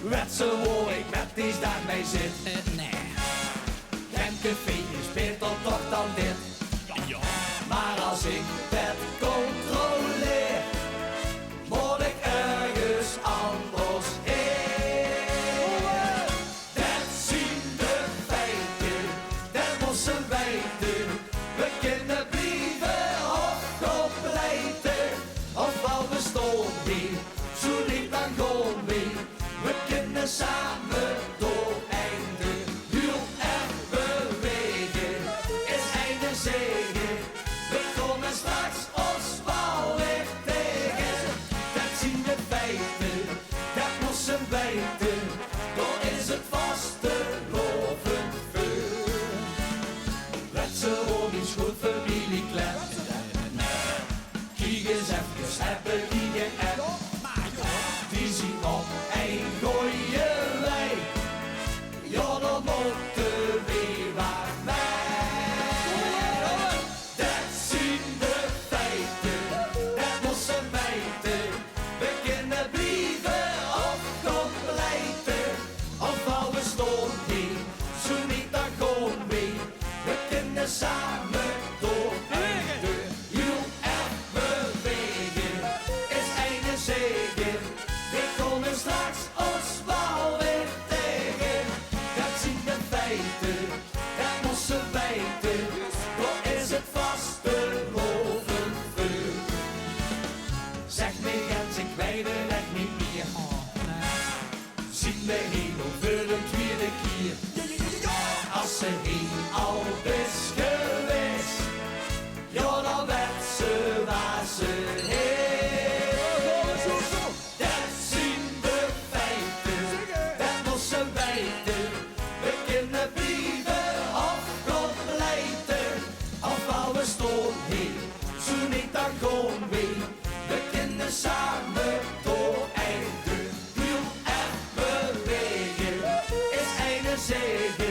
Wat zo hoor ik met die dag mee zit. Nee. Geen café is beter toch dan dit. Ja. Maar als ik het controleer, moet ik ergens anders heen. Dat zien de feiten, dat moesten weten. We kunnen blijven of gaan pleiten. Ofwel we staan hier, zo niet dan gaan we. We kunnen samen door einde. Heel erg bewegen is einde zegen. We komen straks ons wel weer tegen. Dat zien de feiten, dat moesten weten. Dan is het vastelovend vuur. Let ze ook eens goed familieklep. Kijk eens even, hebben die geen app. Die zien op een goeie wij. Ja, dan moeten we waar wij. Dat zien de feiten, dat moesten weten. We kunnen blijven of gaan pleiten. Ofwel we staan hier, zo niet dan gaan we. We kunnen samen door einde. Heel erg bewegen is einde zegen. We komen straks ons wel weer tegen. Dat zien de feiten, dat moesten weten. Dan is het vastelovend vuur. Zeg me eens, ik weet het echt niet meer. Zien we hemel voor de tweede keer. Als ze heen al is geweest, ja dan werd ze waar ze heen. Dat zien de feiten, dat moesten weten. We kunnen blijven of gaan pleiten. Ofwel we staan hier, zo niet dan gaan we. We kunnen samen door einde. Heel erg bewegen is einde zegen.